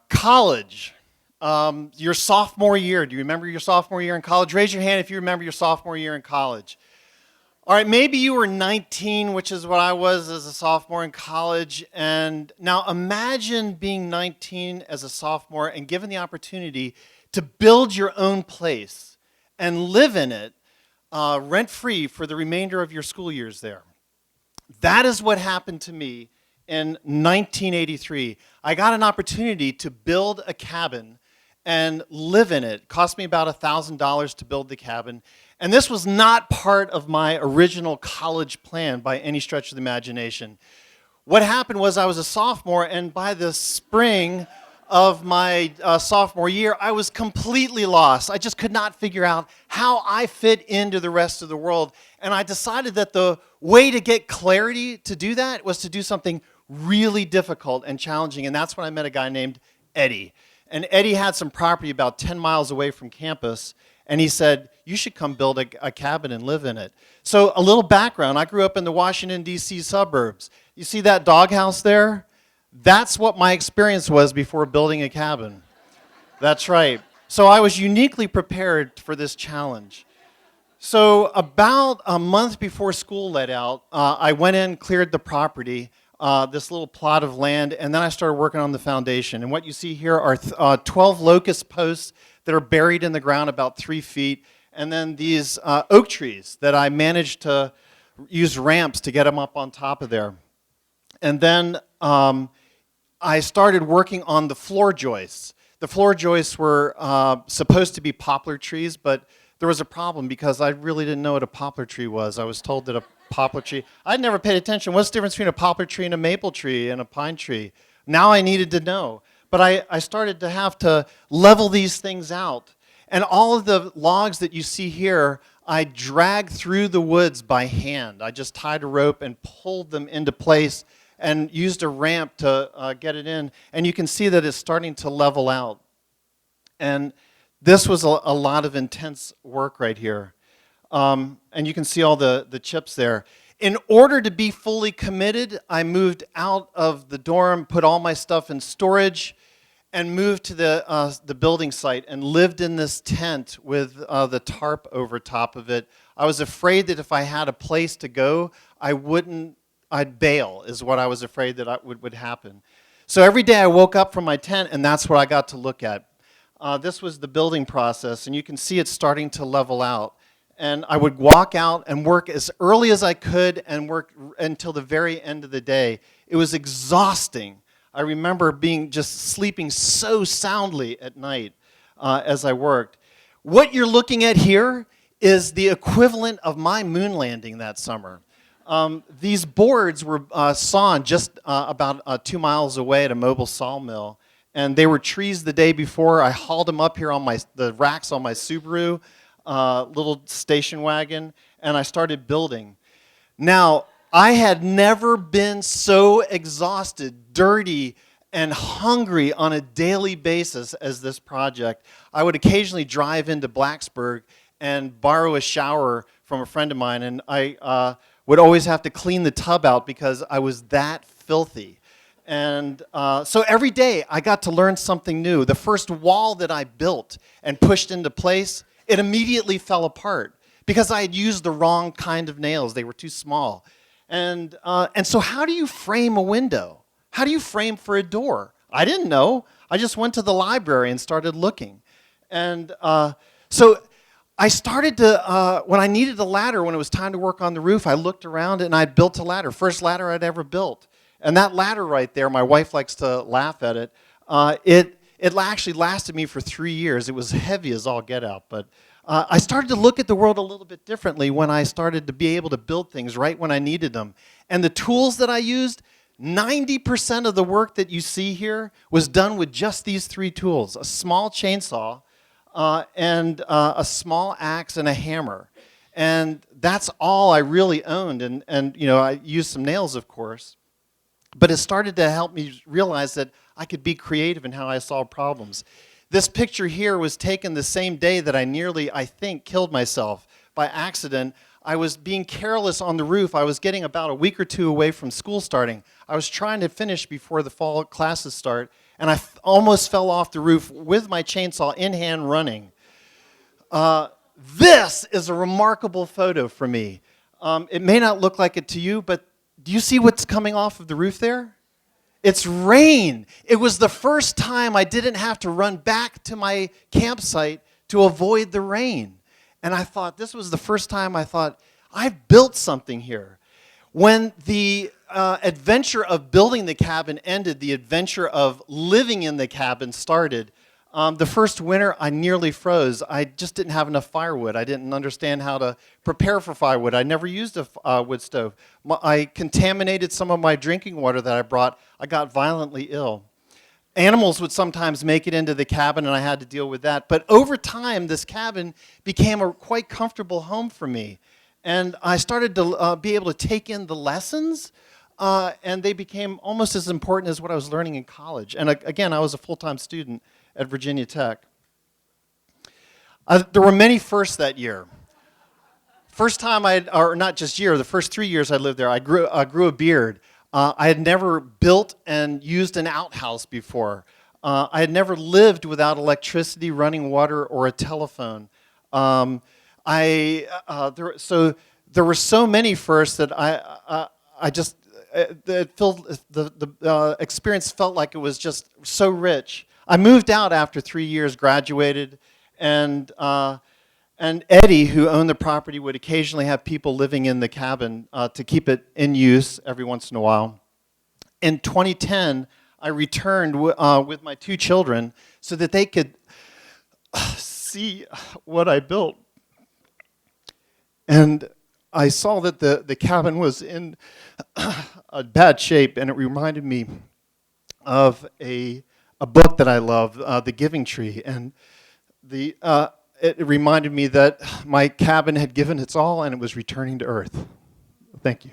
College. Your sophomore year. Do you remember your sophomore year in college? Raise your hand if you remember your sophomore year in college. All right, maybe you were 19, which is what I was as a sophomore in college. And now imagine being 19 as a sophomore and given the opportunity to build your own place and live in it rent-free for the remainder of your school years there. That is what happened to me in 1983. I got an opportunity to build a cabin and live in it. It cost me about $1,000 to build the cabin. And this was not part of my original college plan by any stretch of the imagination. What happened was I was a sophomore, and by the spring of my sophomore year, I was completely lost. I just could not figure out how I fit into the rest of the world. And I decided that the way to get clarity to do that was to do something really difficult and challenging. And that's when I met a guy named Eddie. And Eddie had some property about 10 miles away from campus. And he said, you should come build a cabin and live in it. So a little background, I grew up in the Washington, D.C. suburbs. You see that doghouse there? That's what my experience was before building a cabin. That's right. So I was uniquely prepared for this challenge. So about a month before school let out, I went in, cleared the property, this little plot of land, and then I started working on the foundation. And what you see here are 12 locust posts that are buried in the ground about 3 feet, and then these oak trees that I managed to use ramps to get them up on top of there. And then I started working on the floor joists. The floor joists were supposed to be poplar trees, but there was a problem because I really didn't know what a poplar tree was. I was told that a poplar tree, I'd never paid attention. What's the difference between a poplar tree and a maple tree and a pine tree? Now I needed to know. But I started to have to level these things out. And all of the logs that you see here, I dragged through the woods by hand. I just tied a rope and pulled them into place and used a ramp to get it in. And you can see that it's starting to level out. And this was a lot of intense work right here. And you can see all the chips there. In order to be fully committed, I moved out of the dorm, put all my stuff in storage, and moved to the building site and lived in this tent with the tarp over top of it. I was afraid that if I had a place to go, I'd bail, is what I was afraid that would happen. So every day I woke up from my tent, and that's what I got to look at. This was the building process, and you can see it's starting to level out. And I would walk out and work as early as I could and work until the very end of the day. It was exhausting. I remember just sleeping so soundly at night as I worked. What you're looking at here is the equivalent of my moon landing that summer. These boards were sawn just about 2 miles away at a mobile sawmill, and they were trees the day before. I hauled them up here on the racks on my Subaru little station wagon, and I started building. Now, I had never been so exhausted, dirty, and hungry on a daily basis as this project. I would occasionally drive into Blacksburg and borrow a shower from a friend of mine, and I would always have to clean the tub out because I was that filthy. And so every day I got to learn something new. The first wall that I built and pushed into place, it immediately fell apart because I had used the wrong kind of nails. They were too small. And so how do you frame a window? How do you frame for a door? I didn't know. I just went to the library and started looking. And so I started to, when I needed a ladder, when it was time to work on the roof, I looked around and I built a ladder. First ladder I'd ever built. And that ladder right there, my wife likes to laugh at it, it actually lasted me for 3 years. It was heavy as all get out, but I started to look at the world a little bit differently when I started to be able to build things right when I needed them. And the tools that I used, 90% of the work that you see here was done with just these 3 tools: a small chainsaw, and a small axe and a hammer. And that's all I really owned. And you know, I used some nails, of course. But it started to help me realize that I could be creative in how I solve problems. This picture here was taken the same day that I nearly, I think, killed myself by accident. I was being careless on the roof. I was getting about a week or two away from school starting. I was trying to finish before the fall classes start, and I almost fell off the roof with my chainsaw in hand running. This is a remarkable photo for me. It may not look like it to you, but do you see what's coming off of the roof there? It's rain. It was the first time I didn't have to run back to my campsite to avoid the rain. And I thought, this was the first time I thought, I've built something here. When the adventure of building the cabin ended, the adventure of living in the cabin started. The first winter, I nearly froze. I just didn't have enough firewood. I didn't understand how to prepare for firewood. I never used a wood stove. I contaminated some of my drinking water that I brought. I got violently ill. Animals would sometimes make it into the cabin, and I had to deal with that. But over time, this cabin became a quite comfortable home for me. And I started to be able to take in the lessons, and they became almost as important as what I was learning in college. And again, I was a full-time student at Virginia Tech. There were many firsts that year. First time or not just year, the first 3 years I lived there, I grew a beard. I had never built and used an outhouse before. I had never lived without electricity, running water, or a telephone. There were so many firsts that the experience felt like it was just so rich. I moved out after 3 years, graduated, and Eddie, who owned the property, would occasionally have people living in the cabin to keep it in use every once in a while. In 2010, I returned with my 2 children so that they could see what I built. And I saw that the cabin was in a bad shape, and it reminded me of a book that I love, The Giving Tree. And it reminded me that my cabin had given its all and it was returning to earth. Thank you.